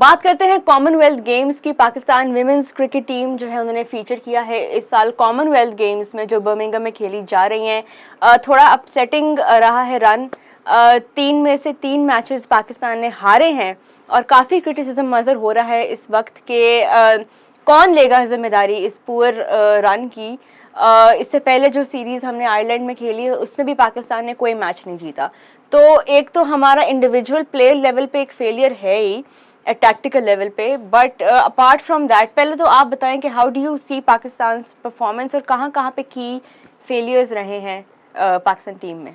बात करते हैं कॉमनवेल्थ गेम्स की। पाकिस्तान विमेंस क्रिकेट टीम जो है उन्होंने फीचर किया है इस साल कॉमनवेल्थ गेम्स में जो बर्मिंघम में खेली जा रही हैं। थोड़ा अपसेटिंग रहा है रन। 3 में से 3 मैचेस पाकिस्तान ने हारे हैं और काफ़ी क्रिटिसिज्म नजर हो रहा है इस वक्त के कौन लेगा जिम्मेदारी इस पुअर रन की। इससे पहले जो सीरीज हमने आयरलैंड में खेली है उसमें भी पाकिस्तान ने कोई मैच नहीं जीता। तो एक तो हमारा इंडिविजुअल प्लेयर लेवल पे एक फेलियर है ही टैक्टिकल लेवल पे, बट अपार्ट फ्रॉम दैट पहले तो आप बताएं कि how do you see Pakistan performance और कहाँ कहाँ पे की फेलियर्स रहे हैं पाकिस्तान टीम में।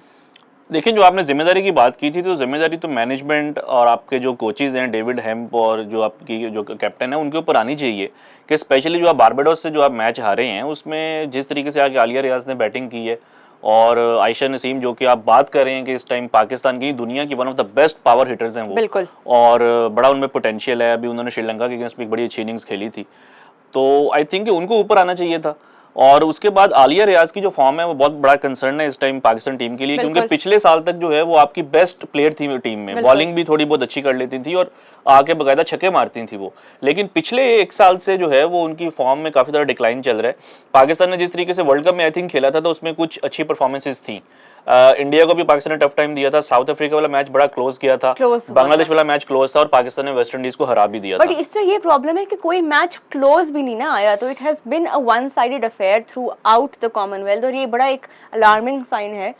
देखिए, जो आपने जिम्मेदारी की बात की थी तो जिम्मेदारी तो मैनेजमेंट और आपके जो कोचेज हैं डेविड हेम्प और जो आपकी जो कैप्टन है उनके ऊपर आनी चाहिए कि स्पेशली जो आप बारबाडोस से जो आप मैच हारे हैं उसमें जिस तरीके से आगे आलिया रियाज ने बैटिंग की है और आयशा नसीम जो कि आप बात कर रहे हैं कि इस टाइम पाकिस्तान की दुनिया की one of the best power hitters हैं वो, बिल्कुल। और बड़ा उनमें पोटेंशियल है। अभी उन्होंने श्रीलंका के अगेंस्ट भी एक बड़ी अच्छी इनिंग्स खेली थी, तो आई थिंक उनको ऊपर आना चाहिए था। और उसके बाद आलिया रियाज की जो फॉर्म है वो बहुत बड़ा कंसर्न है इस टाइम पाकिस्तान टीम के लिए, क्योंकि पिछले साल तक जो है वो आपकी बेस्ट प्लेयर थी टीम में, बॉलिंग भी थोड़ी बहुत अच्छी कर लेती थी और आके बकायदा छक्के मारती थी वो। लेकिन पिछले 1 साल से जो है वो उनकी फॉर्म में काफी ज्यादा डिक्लाइन चल रहा है। पाकिस्तान ने जिस तरीके से वर्ल्ड कप में आई थिंक खेला था तो उसमें कुछ अच्छी परफॉर्मेंसेज थी। इंडिया को भी पाकिस्तान ने टफ टाइम दिया था, साउथ अफ्रीका वाला मैच बड़ा क्लोज किया था, बांग्लादेश वाला मैच क्लोज था और पाकिस्तान ने वेस्ट इंडीज को हरा भी दिया था। बट इसमें ये प्रॉब्लम है कि कोई मैच क्लोज भी नहीं ना आया, तो it has been a one sided affair throughout the Commonwealth और ये बड़ा एक अलार्मिंग साइन है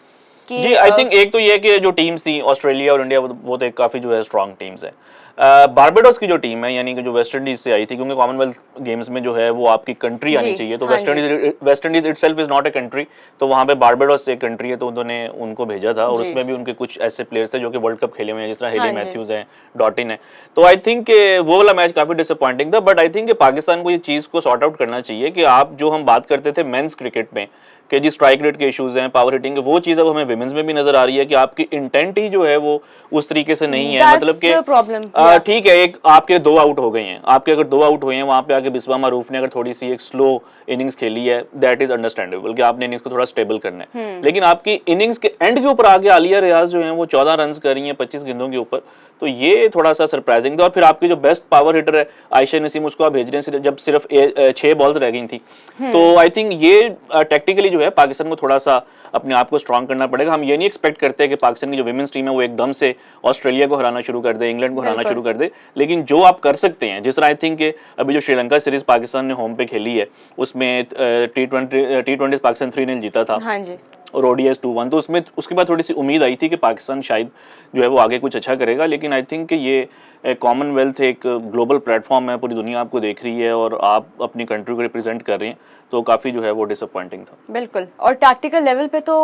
कि जी आई थिंक एक तो ये कि जो टीम्स थी ऑस्ट्रेलिया और इंडिया वो तो एक काफी जो है स्ट्रॉन्ग टीम्स है। बारबाडोस की जो टीम है यानी कि जो वेस्ट इंडीज से आई थी, क्योंकि कॉमनवेल्थ गेम्स में जो है वो आपकी कंट्री आनी चाहिए, तो West Indies itself is not a country, तो वहां पे बारबाडोस एक कंट्री है तो उन्होंने उनको भेजा था और उसमें भी उनके कुछ ऐसे प्लेयर्स थे जो कि वर्ल्ड कप खेले हुए हैं, जिस तरह हेली मैथ्यूज है, डॉटिन है। तो आई थिंक वो वाला मैच काफी डिसअपॉइंटिंग था, बट आई थिंक पाकिस्तान को ये चीज को सॉर्ट आउट करना चाहिए कि आप जो हम बात करते थे मेंस क्रिकेट में कि जी स्ट्राइक रेट के इश्यूज हैं, पावर हिटिंग, वो चीज अब हमें विमेंस में भी नजर आ रही है कि आपकी इंटेंट ही जो है वो उस तरीके से नहीं है। मतलब कि ठीक है, एक आपके 2 आउट हो गए हैं, आपके अगर 2 आउट हुए हैं वहां पे आके बिस्वा मारूफ ने अगर थोड़ी सी एक स्लो इनिंग्स खेली है, दैट इज अंडरस्टैंडेबल कि आपने इनिंग्स को थोड़ा स्टेबल करना है। लेकिन आपकी इनिंग्स के एंड के ऊपर आगे आलिया रियाज जो है वो 14 रन कर रही है 25 गेंदों के ऊपर, तो ये थोड़ा सा सरप्राइजिंग था। और फिर आपकी जो बेस्ट पावर हिटर है आयशा नसीम, उसको आप भेज रहे हैं जब सिर्फ 6 बॉल्स रह गई थी। तो आई थिंक ये टेक्टिकली जो है पाकिस्तान को थोड़ा सा अपने आप को स्ट्रांग करना पड़ेगा। हम ये नहीं एक्सपेक्ट करते कि पाकिस्तान की जो विमेंस टीम है वो एकदम से ऑस्ट्रेलिया को हराना शुरू कर दे, इंग्लैंड को हराना शुरू कर दे, लेकिन जो आप कर सकते हैं, जिस तरह आई थिंक अभी जो श्रीलंका सीरीज पाकिस्तान ने होम पे खेली है उसमें टी20 पाकिस्तान 3-0 जीता था। हाँ जी। और ओडीआई 2-1, तो उसमें उसके बाद थोड़ी सी उम्मीद आई थी कि पाकिस्तान शायद जो है वो आगे कुछ अच्छा करेगा, लेकिन आई थिंक कि ये कॉमनवेल्थ एक ग्लोबल प्लेटफॉर्म है, पूरी दुनिया आपको देख रही है और आप अपनी कंट्री को रिप्रेजेंट कर रहे हैं, तो काफ़ी जो है वो डिसअपॉइंटिंग था। बिल्कुल, और टैक्टिकल लेवल पे तो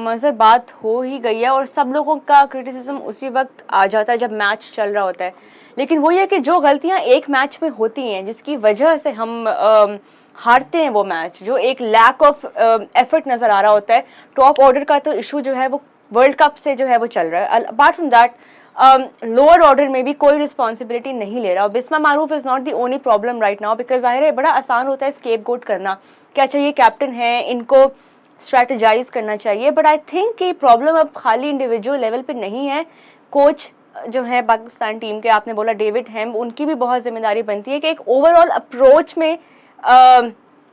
मज़ेदार बात हो ही गई है और सब लोगों का क्रिटिसिज्म उसी वक्त आ जाता है जब मैच चल रहा होता है। लेकिन वो ये कि जो गलतियां एक मैच में होती हैं जिसकी वजह से हम हारते हैं वो मैच, जो एक लैक ऑफ एफर्ट नजर आ रहा होता है। टॉप ऑर्डर का तो इशू जो है वो वर्ल्ड कप से जो है वो चल रहा है। Apart from that lower order में भी कोई रिस्पॉन्सिबिलिटी नहीं ले रहा। Bismah Maroof is not the only problem right now, because जाहिर है बड़ा आसान होता है स्केपगोट करना कि अच्छा ये कैप्टन है, इनको स्ट्रेटेजाइज करना चाहिए, बट आई थिंक कि प्रॉब्लम अब खाली इंडिविजुअल लेवल पे नहीं है। कोच जो है पाकिस्तान टीम के, आपने बोला डेविड हेम्प, उनकी भी बहुत जिम्मेदारी बनती है कि एक ओवरऑल अप्रोच में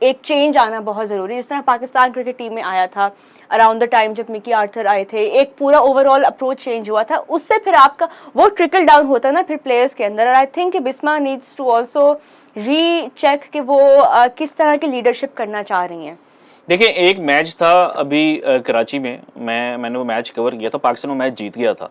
एक चेंज आना बहुत ज़रूरी है। जिस तरह पाकिस्तान क्रिकेट टीम में आया था अराउंड द टाइम जब मिकी आर्थर आए थे, एक पूरा ओवरऑल अप्रोच चेंज हुआ था, उससे फिर आपका वो ट्रिकल डाउन होता है ना फिर प्लेयर्स के अंदर। और I think Bisma needs to also recheck कि वो किस तरह की लीडरशिप करना चाह रही हैं। देखिए, एक मैच था अभी कराची में, मैंने वो मैच कवर किया था, पाकिस्तान वो मैच जीत गया था,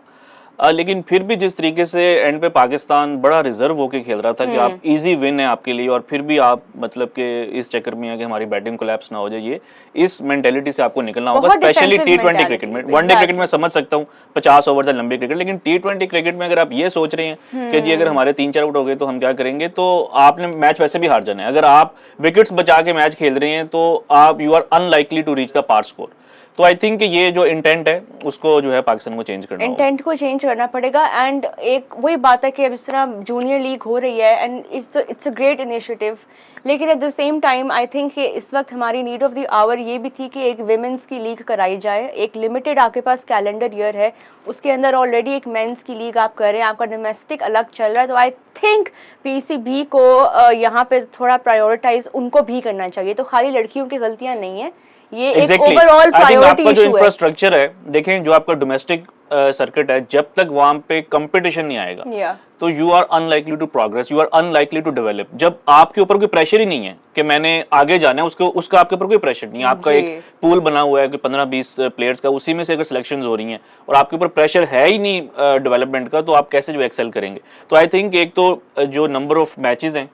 लेकिन फिर भी जिस तरीके से एंड पे पाकिस्तान बड़ा रिजर्व होके खेल रहा था कि आप इजी विन है आपके लिए और फिर भी आप मतलब कि इस चक्कर में है कि हमारी बैटिंग कोलैप्स ना हो जाए, ये इस मेंटेलिटी से आपको निकलना होगा। स्पेशली टी20 क्रिकेट में, वनडे क्रिकेट में समझ सकता हूँ 50 ओवर से लंबी क्रिकेट, लेकिन टी20 क्रिकेट में अगर आप ये सोच रहे हैं कि जी अगर हमारे 3-4 आउट हो गए तो हम क्या करेंगे, तो आपने मैच वैसे भी हार जाना है। अगर आप विकेट्स बचा के मैच खेल रहे हैं तो आप you are unlikely to reach the par score. तो आई थिंक ये जो इंटेंट है उसको जो है पाकिस्तान को चेंज करना होगा। इंटेंट को चेंज करना पड़ेगा एंड एक वही बात है कि अब इस तरह जूनियर लीग हो रही है and it's a great initiative, लेकिन at the same time I think कि इस वक्त हमारी नीड ऑफ द आवर ये भी थी कि एक विमेंस की लीग कराई जाए। एक लिमिटेड आपके पास कैलेंडर ईयर है, उसके अंदर ऑलरेडी एक मेंस की लीग आप कर रहे हैं, आपका डोमेस्टिक अलग चल रहा है, तो आई थिंक पीसीबी को यहाँ पे थोड़ा प्रायोरिटाइज उनको भी करना चाहिए। तो खाली लड़कियों की गलतियां नहीं है, ये एक ओवरऑल प्रायोरिटी आपका जो इशू है। इंफ्रास्ट्रक्चर है, देखें जो आपका डोमेस्टिक सर्किट है, जब तक वहां पे कंपटीशन नहीं आएगा तो you are unlikely to progress, you are unlikely to develop. जब आपके ऊपर कोई प्रेशर ही नहीं है कि मैंने आगे जाना है, उसका आपके ऊपर कोई प्रेशर नहीं है, आपका एक पूल बना हुआ है कि 15-20 प्लेयर्स का, उसी में से अगर सिलेक्शंस हो रही हैं और आपके ऊपर प्रेशर है ही नहीं डेवलपमेंट का, तो आप कैसे जो एक्सेल करेंगे। तो आई थिंक एक तो जो नंबर ऑफ मैचेस हैं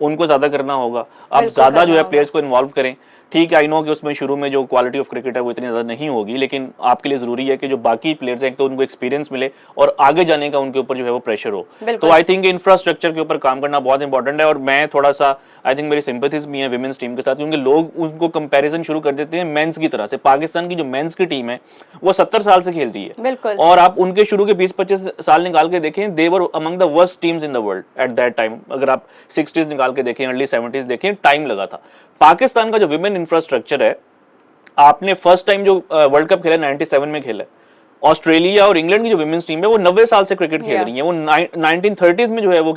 उनको ज्यादा करना होगा, आप ज्यादा जो है प्लेयर्स को इन्वॉल्व करें। ठीक है, आई नो कि उसमें शुरू में जो क्वालिटी ऑफ क्रिकेट है वो इतनी ज़्यादा नहीं होगी, लेकिन आपके लिए ज़रूरी है कि जो बाकी प्लेयर्स हैं तो उनको एक्सपीरियंस मिले और आगे जाने का उनके ऊपर जो है वो प्रेशर हो। तो आई थिंक इंफ्रास्ट्रक्चर के ऊपर काम करना बहुत इंपॉर्टेंट है। और मैं थोड़ा सा आई थिंक मेरी सिंपैथीज भी है विमेंस टीम के साथ, क्योंकि लोग उनको कंपैरिजन शुरू कर देते हैं मेंस की तरह से। पाकिस्तान की जो मेंस की टीम है वो 70 साल से खेलती है और आप उनके शुरू के 20-25 साल निकाल के देखें, they were among the worst teams in the world at that time. अगर आप 60s निकाल के देखें, अर्ली 70s देखें, टाइम लगा था। पाकिस्तान का जो विमेन इंफ्रास्ट्रक्चर है, आपने फर्स्ट टाइम जो वर्ल्ड कप खेला 97 में खेला। ऑस्ट्रेलिया और इंग्लैंड की जो विमेंस टीम है वो 90 साल से क्रिकेट खेल रही है, वो 1930s में जो है वो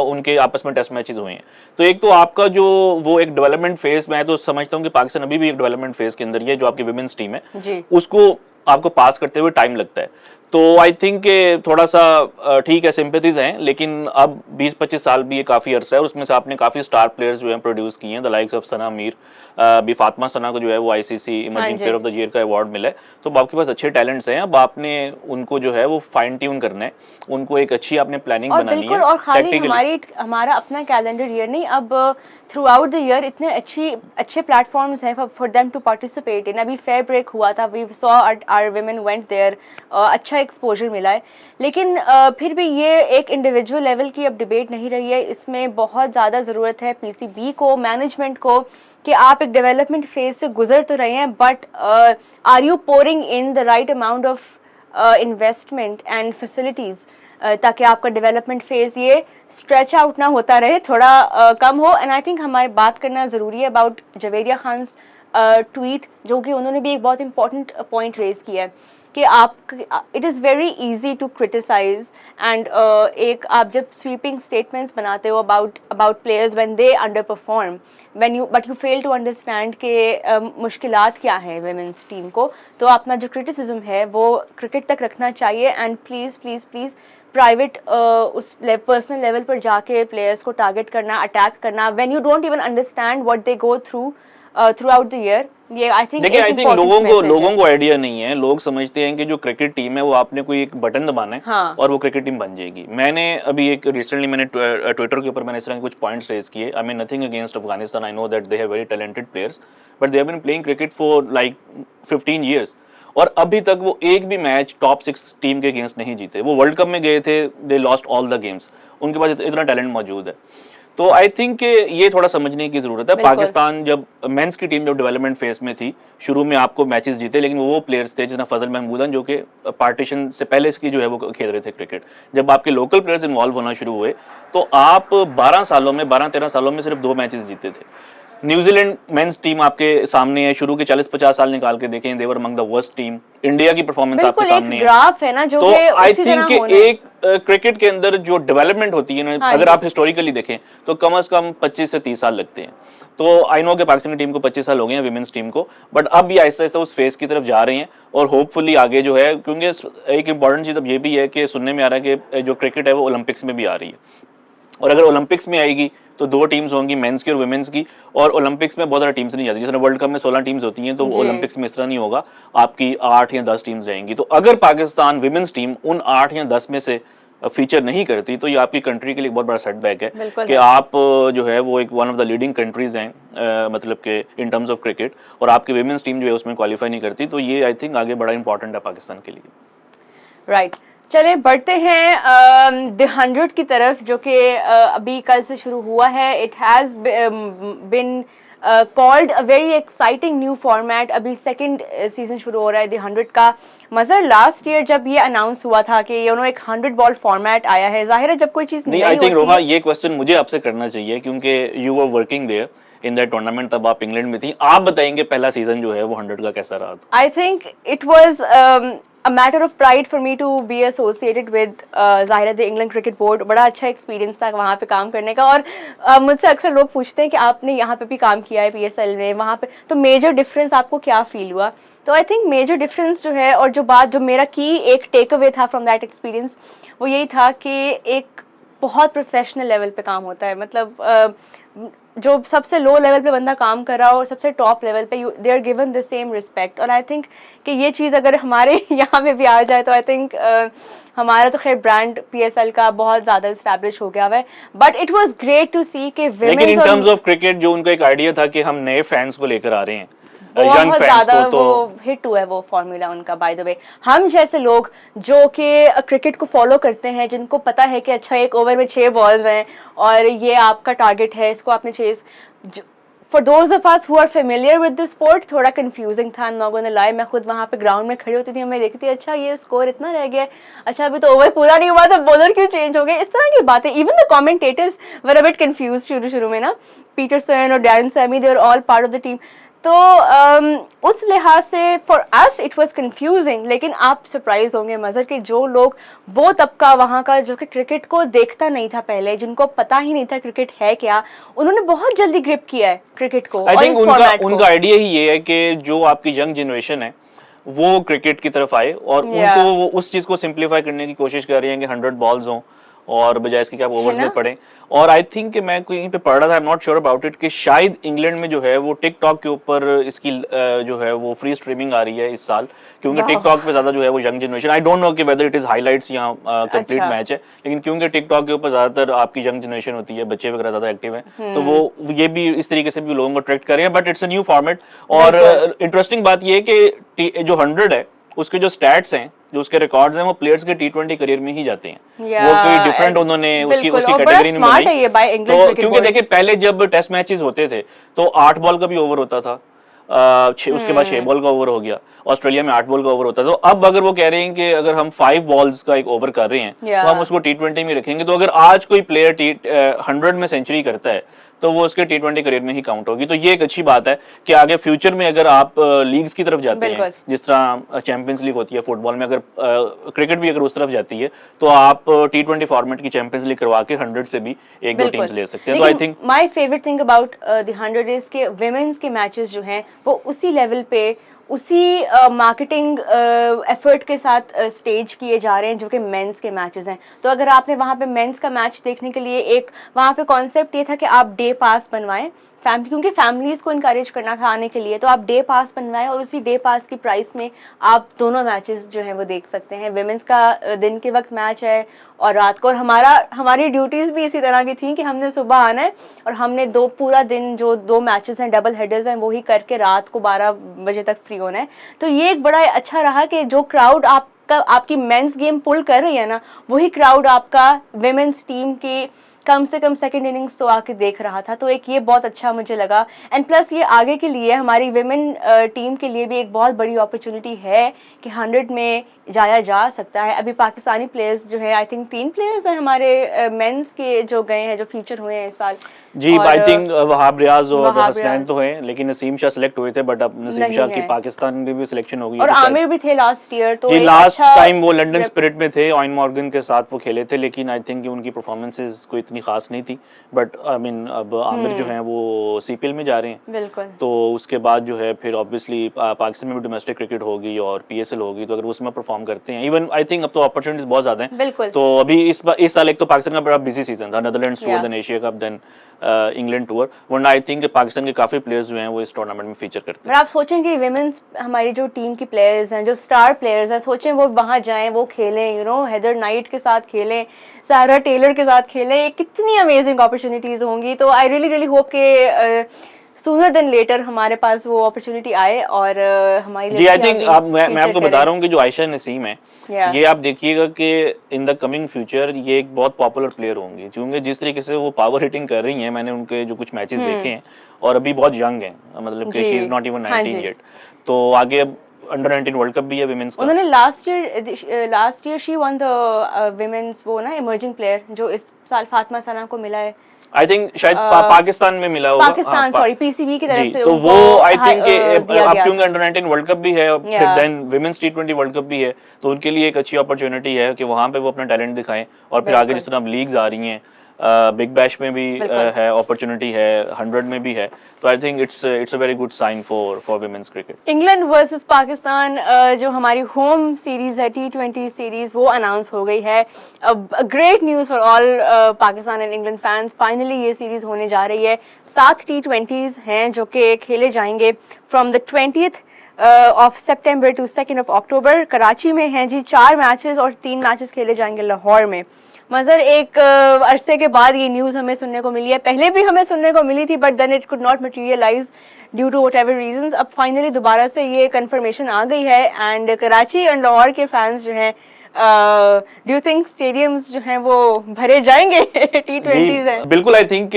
उनके आपस में टेस्ट मैचेस हुए हैं। तो एक तो आपका जो वो एक डेवलपमेंट फेज, मैं तो समझता हूं कि पाकिस्तान अभी भी एक डेवलपमेंट फेज के अंदर ही है। जो आपकी विमेंस टीम है उसको आपको पास करते हुए टाइम लगता है। तो आई थिंक थोड़ा सा ठीक है, सिंपैथीज हैं, लेकिन अब 20-25 साल भी ये काफ़ी अरसा है। उसमें से आपने काफ़ी स्टार प्लेयर्स जो हैं प्रोड्यूस किए हैं, द लाइक्स ऑफ सना मीर, भी फातिमा सना को जो है वो ICC emerging player of the year का अवार्ड मिला है। तो आपके पास अच्छे टैलेंट्स हैं, अब आपने उनको जो है वो फाइन ट्यून करना है, उनको एक अच्छी आपने प्लानिंग बनानी है। और खाली हमारा अपना कैलेंडर ईयर नहीं, अब थ्रू आउट द ईयर इतने अच्छे प्लेटफॉर्म्स हैं for them to participate in. अभी फेयर ब्रेक हुआ था, we saw our women went there, अच्छा एक्सपोजर मिला है। लेकिन फिर भी ये एक इंडिविजुअल लेवल की अब डिबेट नहीं रही है, इसमें बहुत ज़्यादा ज़रूरत है पीसीबी को, मैनेजमेंट को, कि आप एक डेवलपमेंट फेज से गुजर तो रहे हैं, but are you pouring in the right amount of investment and facilities, ताकि आपका डेवलपमेंट फेज ये स्ट्रेच आउट ना होता रहे, थोड़ा कम हो। एंड आई थिंक हमारे बात करना ज़रूरी है अबाउट जवेरिया खान ट्वीट, जो कि उन्होंने भी एक बहुत इंपॉर्टेंट पॉइंट रेज किया है कि आप, it is very easy to criticise and एक आप जब स्वीपिंग स्टेटमेंट्स बनाते हो about players when they underperform, but you fail to understand के मुश्किलात क्या है वुमेन्स टीम को, तो अपना जो क्रिटिसिज्म है वो क्रिकेट तक रखना चाहिए। And please please please private उस पर्सनल लेवल पर जाके प्लेयर्स को टारगेट करना, अटैक करना, when you don't even understand what they go through through out the year, ये आई थिंक लोगों को आइडिया नहीं है। लोग समझते हैं कि जो क्रिकेट टीम है वो आपने कोई एक बटन दबाना है और वो क्रिकेट टीम बन जाएगी। मैंने अभी एक रिसेंटली मैंने ट्विटर के ऊपर मैंने इस तरह के कुछ पॉइंट्स रेज किए। I mean nothing against Afghanistan, I know that they have very talented players, but they have been playing cricket for like 15 years और अभी तक वो एक भी मैच टॉप 6 टीम के अगेंस्ट नहीं जीते। वो वर्ल्ड कप में गए थे, they lost all the games, उनके पास इतना टैलेंट मौजूद है। तो आई थिंक ये थोड़ा समझने की जरूरत है। पाकिस्तान जब मेंस की टीम जब डेवलपमेंट फेज में थी, शुरू में आपको मैचेस जीते, लेकिन वो प्लेयर्स थे जिसमें फजल महमूदन, जो कि पार्टीशन से पहले इसकी जो है वो खेल रहे थे क्रिकेट। जब आपके लोकल प्लेयर्स इन्वॉल्व होना शुरू हुए तो आप 12-13 सालों में सिर्फ 2 मैचेस जीते थे। न्यूजीलैंड मेंस टीम आपके सामने है, शुरू के 40-50 साल निकाल के देखें, they were among the worst team. India की परफॉर्मेंस आपके सामने है, ग्राफ है ना, जो तो आई थिंक एक क्रिकेट के अंदर जो डेवलपमेंट होती है ना, अगर आप हिस्टोरिकली देखें तो कम से कम 25 से 30 साल लगते हैं। तो आई नो कि पाकिस्तानी टीम को 25 साल हो गए हैं विमेंस टीम को, बट अब ये आहिस्ता आहिस्ता उस फेज की तरफ जा रहे हैं और होपफुली आगे जो है, क्योंकि एक इंपॉर्टेंट चीज़ अब ये भी है कि सुनने में आ रहा है कि जो क्रिकेट है वो ओलंपिक्स में भी आ रही है, और अगर ओलंपिक्स में आएगी तो 2 टीम्स होंगी, मेंस की और वुमेन्स की। और ओलंपिक्स में बहुत सारी टीम्स नहीं जाती, जैसे वर्ल्ड कप में 16 टीम्स होती हैं, तो ओलंपिक्स में इस तरह नहीं होगा, आपकी 8 या 10 टीम्स जाएंगी। तो अगर पाकिस्तान विमेन्स टीम उन 8 या 10 में से फीचर नहीं करती तो ये आपकी कंट्री के लिए बहुत बड़ा सेटबैक है कि आप जो है वो एक one of the leading countries हैं, मतलब कि इन टर्म्स ऑफ क्रिकेट, और आपकी विमेन्स टीम जो है उसमें क्वालिफाई नहीं करती। तो ये आई थिंक आगे बड़ा इंपॉर्टेंट है पाकिस्तान के लिए। राइट, चले बढ़ते हैं द 100 की तरफ, जो कि अभी कल से शुरू हुआ है। It has been called a very exciting new format. अभी सेकंड सीजन शुरू हो रहा है द 100 का। मजर लास्ट ईयर जब ये अनाउंस हुआ था कि एक 100 बॉल फॉर्मेट आया है, जाहिर है जब कोई चीज नहीं, नई आई थिंक होती रोहा है। ये क्वेश्चन मुझे आपसे करना चाहिए क्योंकि you were working there in that tournament, तब आप इंग्लैंड में थी। आप बताएंगे पहला सीजन जो है वो 100 का कैसा रहा था? I think it was a matter of pride for me to be associated with ज़ाहिर द इंग्लैंड क्रिकेट बोर्ड। बड़ा अच्छा एक्सपीरियंस था वहाँ पे काम करने का। और मुझसे अक्सर लोग पूछते हैं कि आपने यहाँ पे भी काम किया है PSL में, वहाँ पे तो मेजर डिफरेंस आपको क्या फील हुआ? तो आई थिंक मेजर डिफरेंस जो है, और जो मेरा की एक टेक अवे था फ्रॉम दैट एक्सपीरियंस, वो यही था कि एक बहुत प्रोफेशनल लेवल पे काम होता है। मतलब जो सबसे लो लेवल पे बंदा काम कर रहा हो और सबसे टॉप लेवल पे they are given the same respect. और आई थिंक कि ये चीज़ अगर हमारे यहाँ पे भी आ जाए तो आई थिंक हमारा तो खैर ब्रांड PSL का बहुत ज़्यादा इस्टेब्लिश हो गया है। But it was great to see कि लेकिन in women's terms of cricket जो उनका एक आइडिया था कि हम नए फैंस को लेकर आ रहे हैं, यंग बहुत फैंस ज्यादा को, तो वो हिट हुआ है वो फॉर्मूला उनका। बाय द वे, हम जैसे लोग जो कि क्रिकेट को फॉलो करते हैं, जिनको पता है कि अच्छा एक ओवर में 6 बॉल्स हैं और ये आपका टारगेट है, इसको आपने chase, for those of us who are familiar with the sport, थोड़ा कंफ्यूजिंग था। I am not gonna lie, मैं खुद वहां पे ग्राउंड में खड़ी होती थी, मैं देखती थी अच्छा ये स्कोर इतना रह गया है, अच्छा अभी तो ओवर पूरा नहीं हुआ, तो बॉलर क्यों चेंज हो गए, इस तरह की बातें। Even the commentators were a bit confused शुरू में ना। पीटरसन और Darren Sammy, they are all part of the team. तो उस लिहाज से for us it was confusing. लेकिन आप सरप्राइज होंगे मजर कि जो लोग, वो तबका वहाँ का जो कि क्रिकेट को देखता नहीं था पहले, जिनको पता ही नहीं था क्रिकेट है क्या, उन्होंने बहुत जल्दी ग्रिप किया है क्रिकेट को आई और थिंक इस उनका फॉर्मेट उनका आइडिया ही ये है कि जो आपकी यंग जनरेशन है वो क्रिकेट की तरफ आए, और उनको वो उस चीज को सिंप्लीफाई करने की कोशिश कर रही है कि 100 बॉल्स हों और बजाय इसके कि आप है ओवर्स में ना। पढ़ें। और आई थिंक कि मैं कहीं पे पढ़ रहा था, I am not sure about it, कि शायद इंग्लैंड में जो है वो टिकटॉक के ऊपर इसकी जो है वो फ्री स्ट्रीमिंग आ रही है इस साल, क्योंकि टिकटॉक पे ज्यादा जो है वो young generation, I don't know कि वेदर इट इज हाइलाइट्स या कंप्लीट अच्छा। मैच है, लेकिन क्योंकि टिकटॉक के ऊपर ज्यादातर आपकी यंग जनरेशन होती है, बच्चे वगैरह ज्यादा एक्टिव हैं, तो वो ये भी इस तरीके से भी लोगों को अट्रैक्ट कर रहे हैं। But it's a new format. और इंटरेस्टिंग बात ये है कि जो 100 है उसके जो स्टैट्स हैं, जो उसके रिकॉर्ड्स हैं, वो प्लेयर्स के T20 करियर में ही जाते हैं। वो कोई डिफरेंट उन्होंने उसकी उसकी कैटेगरी नहीं स्मार्ट है बनाई। ये बाय इंग्लिश तो क्रिकेट क्योंकि बोर्ड। देखिए पहले जब टेस्ट मैचेस होते थे तो 8 बॉल का भी ओवर होता था, उसके बाद 6 बॉल का ओवर हो गया, ऑस्ट्रेलिया में 8 बॉल का ओवर होता था। तो अब अगर वो कह रहे हैं कि अगर हम 5 बॉल्स का एक ओवर कर रहे हैं तो हम उसको T20 में रखेंगे। तो अगर आज कोई प्लेयर 100 में सेंचुरी करता है तो वो उसके T20 करियर में ही काउंट होगी। तो ये एक अच्छी बात है कि आगे फ्यूचर में अगर आप लीग्स की तरफ जाते हैं, जिस तरह चैंपियंस लीग होती है फुटबॉल में, अगर क्रिकेट भी अगर उस तरफ जाती है तो आप T20 फॉर्मेट की चैंपियंस लीग करवा के 100 से भी एक दो टीम्स ले सकते हैं। तो I think my favourite thing about the 100 is के विमेंस के मैचेस जो हैं वो उसी लेवल पे, उसी मार्केटिंग एफर्ट के साथ स्टेज किए जा रहे हैं जो कि मेंस के मैचेस हैं। तो अगर आपने वहाँ पे मेंस का मैच देखने के लिए, एक वहाँ पे कॉन्सेप्ट ये था कि आप डे पास बनवाएं फैमिली, क्योंकि फैमिलीज को इनकरेज करना था आने के लिए, तो आप डे पास बनवाएं और उसी डे पास की प्राइस में आप दोनों मैचेस जो हैं वो देख सकते हैं। विमेंस का दिन के वक्त मैच है और रात को, और हमारी ड्यूटीज भी इसी तरह की थी कि हमने सुबह आना है और हमने पूरा दिन जो 2 मैचेस हैं, डबल हेडर्स हैं, वही करके रात को 12 बजे तक फ्री होना है। तो ये एक बड़ा अच्छा रहा कि जो क्राउड आपकी मेंस गेम पुल कर रही है ना, वही क्राउड आपका विमेंस टीम की कम से कम सेकंड इनिंग्स तो आके देख रहा था। तो एक ये बहुत अच्छा मुझे लगा। एंड प्लस ये आगे के लिए हमारी विमेन टीम के लिए भी एक बहुत बड़ी अपॉर्चुनिटी है कि 100 में जाया जा सकता है। अभी पाकिस्तानी प्लेयर्स जो है, आई थिंक 3 प्लेयर्स हैं हमारे मेंस के जो गए हैं, जो फीचर हुए हैं इस साल। जी, आई थिंक वहाब रियाज और हसनैन रियाज तो हैं, लेकिन नसीम शाह सिलेक्ट हुए थे, बट अब नसीम नहीं शाह की है। पाकिस्तान में भी सिलेक्शन हो गई और है, तो शायद आमिर भी थे लास्ट ईयर। तो जी एक लास्ट अच्छा टाइम वो लंदन स्पिरिट में थे, ऑयन मॉर्गन के साथ वो खेले थे, लेकिन आई थिंक उनकी परफॉर्मेंसेस कोई इतनी खास नहीं थी। बट आई मीन अब आमिर जो हैं वो CPL में जा रहे हैं, बिल्कुल। तो उसके बाद जो है फिर ऑब्वियसली पाकिस्तान में भी डोमेस्टिक क्रिकेट होगी और PSL होगी, तो अगर उसमें परफॉर्म करते हैं, इवन आई थिंक अब तो अपॉर्चुनिटीज बहुत ज्यादा हैं। बिल्कुल। तो अभी इस साल एक तो पाकिस्तान का बड़ा बिजी सीजन था, Netherlands tour, then Asia Cup, then England tour, वरना आई थिंक पाकिस्तान के काफी प्लेयर्स जो हैं वो इस टूर्नामेंट में फीचर करते हैं। पर आप सोचें कि विमेंस हमारी जो टीम की प्लेयर्स हैं, जो स्टार प्लेयर्स हैं, सोचें वो वहां जाएं, वो खेलें, हेदर नाइट के साथ खेलें, सारा टेलर के साथ खेलें, कितनी अमेजिंग अपॉर्चुनिटीज होंगी। तो आई रियली होप के सूनर देन लेटर हमारे पास वो अपॉर्चुनिटी आए और हमारी जी, आई थिंक आप मैं feature आपको बता करें। रहा हूँ कि जो आयशा नसीम है, Yeah. ये आप देखिएगा कि इन द कमिंग फ्यूचर ये एक बहुत पॉपुलर प्लेयर होंगी, क्योंकि जिस तरीके से वो पावर हिटिंग कर रही हैं, मैंने उनके जो कुछ मैचेस देखे हैं और अभी बहुत यंग हैं, मतलब कि शी इज जी नॉट इवन हाँ 19 जी, येट। तो आगे अब अंडर 19 वर्ल्ड कप भी है विमेंस का। उन्होंने last year she one the women's वो ना इमर्जिंग प्लेयर जो इस साल फातिमा सना को मिला है, आई थिंक शायद पाकिस्तान में मिला होगा। पाकिस्तान सॉरी पीसीबी की तरफ जी, से तो उनको वो आई थिंक दिया अब गया क्योंकि था। अंडर 19 वर्ल्ड कप भी है और फिर Yeah. देन विमेंस टी20 वर्ल्ड कप भी है, तो उनके लिए एक अच्छी अपॉर्चुनिटी है कि वहां पे वो अपना टैलेंट दिखाएं और फिर आगे बिल्कुल जिस तरह अब लीग्स आ रही हैं, बिग बैश में भी बिल्कुल। है अपॉर्चुनिटी है, 100 में भी है, तो I think it's a very good sign for women's cricket. England versus Pakistan जो हमारी होम सीरीज है T20 सीरीज वो अनाउंस हो गई है। Great news for all Pakistan and England fans, finally ये सीरीज होने जा रही है। 7 T20s हैं जो कि खेले जाएंगे from the 20th of September to 2nd of October. Karachi में हैं जी 4 मैचेस और 3 मैचेस खेले जाएंगे लाहौर में। मज़र एक अरसे के बाद ये न्यूज़ हमें सुनने को मिली है, पहले भी हमें सुनने को मिली थी but then it could not materialise due to whatever reason. अब फाइनली दोबारा से ये कंफर्मेशन आ गई है एंड कराची एंड लाहौर के फैंस जो हैं डू यू थिंक स्टेडियम्स जो हैं वो भरे जाएंगे? T20s हैं। बिल्कुल, आई थिंक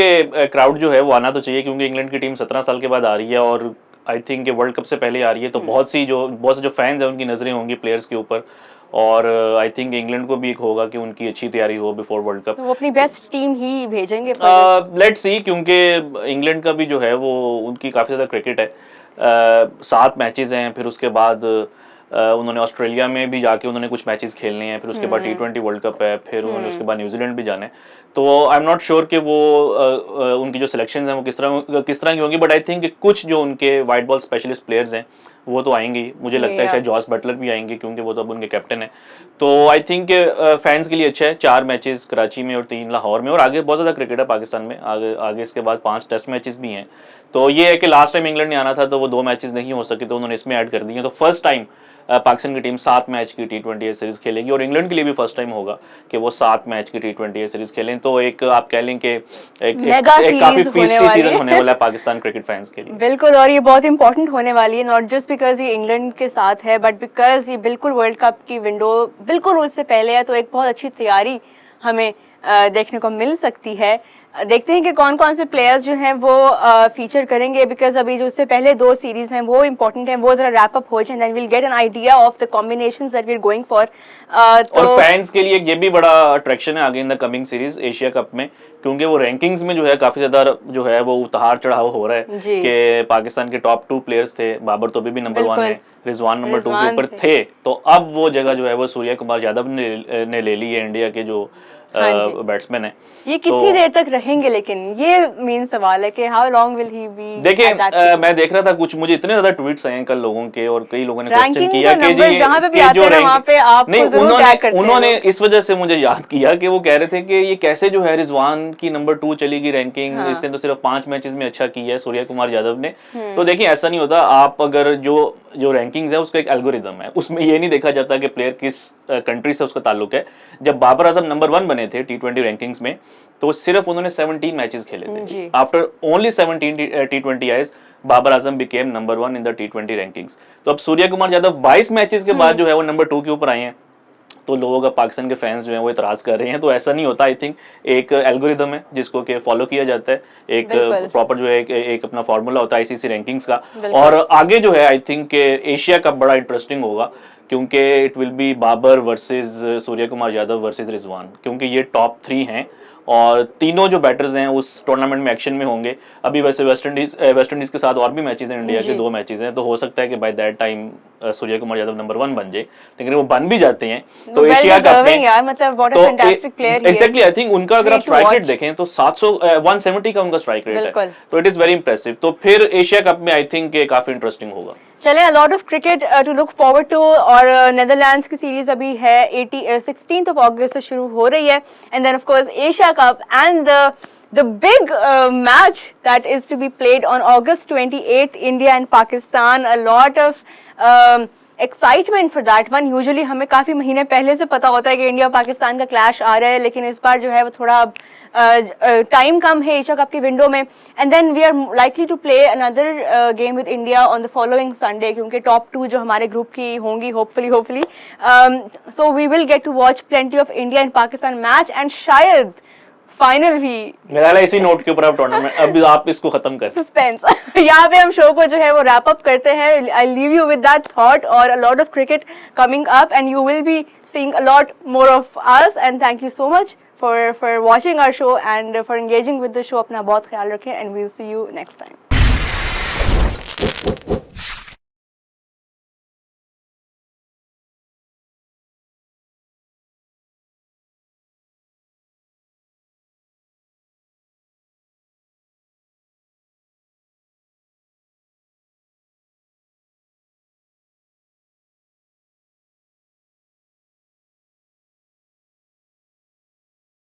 क्राउड जो है वो आना तो चाहिए, क्योंकि इंग्लैंड की टीम 17 साल के बाद आ रही है और आई थिंक वर्ल्ड कप से पहले आ रही है, तो बहुत से जो फैंस हैं उनकी नजरें होंगी प्लेयर्स के ऊपर, और आई थिंक इंग्लैंड को भी एक होगा कि उनकी अच्छी तैयारी हो बिफोर वर्ल्ड कप। तो वो अपनी बेस्ट टीम ही भेजेंगे। लेट्स सी, क्योंकि इंग्लैंड का भी जो है वो उनकी काफ़ी ज़्यादा क्रिकेट है, 7 मैचेस हैं, फिर उसके बाद उन्होंने ऑस्ट्रेलिया में भी जाके उन्होंने कुछ मैचेस खेलने हैं, फिर उसके बाद T20 वर्ल्ड कप है, फिर उन्होंने उसके बाद न्यूजीलैंड भी जाना है, तो आई एम नॉट श्योर कि वो उनकी जो सिलेक्शंस हैं वो किस तरह की होंगी, बट आई थिंक कुछ जो उनके वाइट बॉल स्पेशलिस्ट प्लेयर्स हैं वो तो आएंगे, मुझे लगता है शायद जॉस बटलर भी आएंगे क्योंकि वो तो अब उनके कैप्टन है, तो आई थिंक फैंस के लिए अच्छा है। 4 मैचेस कराची में और 3 लाहौर में, और आगे बहुत ज़्यादा क्रिकेट है पाकिस्तान में, आगे इसके बाद 5 टेस्ट मैचेस भी हैं, तो ये है कि लास्ट टाइम इंग्लैंड ने आना था तो वो 2 मैचेस नहीं हो सके, तो उन्होंने इसमें ऐड कर दिए, तो फर्स्ट टाइम पाकिस्तान की टीम 7 मैच की T20 सीरीज खेलेगी, और इंग्लैंड के लिए भी फर्स्ट टाइम होगा कि वो 7 मैच की T20 सीरीज खेलें, तो एक आप कह लें कि एक काफी फीस्टी सीजन होने वाला है पाकिस्तान क्रिकेट फैंस के लिए। बिल्कुल, और ये बहुत इंपॉर्टेंट होने वाली है, नॉट जस्ट बिकॉज ये इंग्लैंड के साथ है बट बिकॉज ये बिल्कुल वर्ल्ड कप की विंडो बिल्कुल उससे पहले है, तो एक बहुत अच्छी तैयारी हमें देखने को मिल सकती है। देखते हैं कि कौन कौन से प्लेयर्स जो हैं वो फीचर करेंगे, बिकॉज अभी जो उससे पहले 2 सीरीज हैं वो इंपॉर्टेंट हैं, वो जरा रैप अप हो जाए, then will get an idea of the combinations that we are going for. और फैंस के लिए ये भी बड़ा अट्रैक्शन है आगे in the coming series Asia Cup में, क्योंकि वो रैंकिंग्स में जो है काफी ज्यादा जो है वो उतार चढ़ाव हो रहा है कि पाकिस्तान के टॉप 2 प्लेयर्स थे, बाबर तोबी भी नंबर 1 है, रिजवान नंबर 2 के ऊपर थे, तो अब वो जगह जो है वो सूर्य कुमार यादव ने ले ली है, इंडिया के जो बैट्समैन है। ये कितनी देर तक रहेंगे, लेकिन ये मेन सवाल है कि how long will he be. देखिए मैं देख रहा था कुछ, मुझे इतने ज्यादा ट्वीट्स आए हैं कल लोगों के, और कई लोगों ने क्वेश्चन किया कि जी जहां पे भी आते हैं वहां पे आप नहीं, उन्होंने इस वजह से मुझे याद किया कि वो कह रहे थे कि ये कैसे जो है रिजवान की नंबर 2 चलेगी रैंकिंग, इसने तो सिर्फ 5 मैचेस में अच्छा किया है सूर्य कुमार यादव ने। तो देखिए ऐसा नहीं होता, आप अगर जो रैंकिंग्स है उसका एक एल्गोरिदम है, उसमें ये नहीं देखा जाता कि प्लेयर किस कंट्री से उसका ताल्लुक है। जब बाबर आजम नंबर 1 बने थे T20 रैंकिंग्स में, तो सिर्फ उन्होंने 17 मैचेस खेले थे, after only 17 T20 Is Babar Azam became number 1 in the T20 rankings. तो अब सूर्य कुमार यादव 22 मैचेस के बाद जो है वो नंबर 2 के ऊपर आए हैं, तो लोगों का पाकिस्तान के फैंस जो हैं वो इतराज कर रहे हैं, तो ऐसा नहीं होता। आई थिंक एक एल्गोरिदम है जिसको कि फॉलो किया जाता है, एक प्रॉपर जो है एक अपना फार्मूला होता है आईसीसी रैंकिंग्स का, और आगे जो है आई थिंक एशिया कप बड़ा इंटरेस्टिंग होगा, क्योंकि it will be Babar versus Surya Kumar Yadav versus Rizwan, क्योंकि ये टॉप 3 हैं और तीनों जो बैटर्स हैं उस टूर्नामेंट में एक्शन में होंगे। अभी वैसे वेस्ट इंडीज के साथ और भी मैचेस हैं, इंडिया के 2 मैचेस हैं, तो हो सकता है कि by that time Surya Kumar Yadav number 1 बन जाए, लेकिन वो बन भी जाते हैं तो एशिया कप में यार, मतलब what a fantastic player exactly. I think उनका अगर आप स्ट्राइक रेट देखें तो 170 का उनका स्ट्राइक रेट है, तो इट इज वेरी इंप्रेसिव। तो फिर एशिया कप में आई थिंक काफी इंटरेस्टिंग होगा। चले, a lot of cricket to look forward to, और नेदरलैंड्स की सीरीज अभी है 16th ऑफ अगस्त से शुरू हो रही है, and then of course Asia Cup and the big match that is to be played on August 28th, India and Pakistan. A lot of excitement for that one. Usually हमें काफी महीने पहले से पता होता है कि इंडिया पाकिस्तान का क्लैश आ रहा है, लेकिन इस बार जो है वो थोड़ा टाइम कम है एशिया कप के विंडो में। And then we are likely to play another game with India on the following Sunday, क्योंकि टॉप 2 जो हमारे ग्रुप की होंगी hopefully so we will get to watch plenty of India and Pakistan match, and शायद final भी। मेरा ख्याल है इसी नोट के ऊपर आप टूर्नामेंट अब आप इसको खत्म कर सस्पेंस यहाँ पे हम शो को जो है वो रैप अप करते हैं। I leave you with that thought और a lot of cricket coming up, and you will be seeing a lot more of us, and thank you so much for watching our show and for engaging with the show. अपना बहुत ख्याल रखें, and we'll see you next time.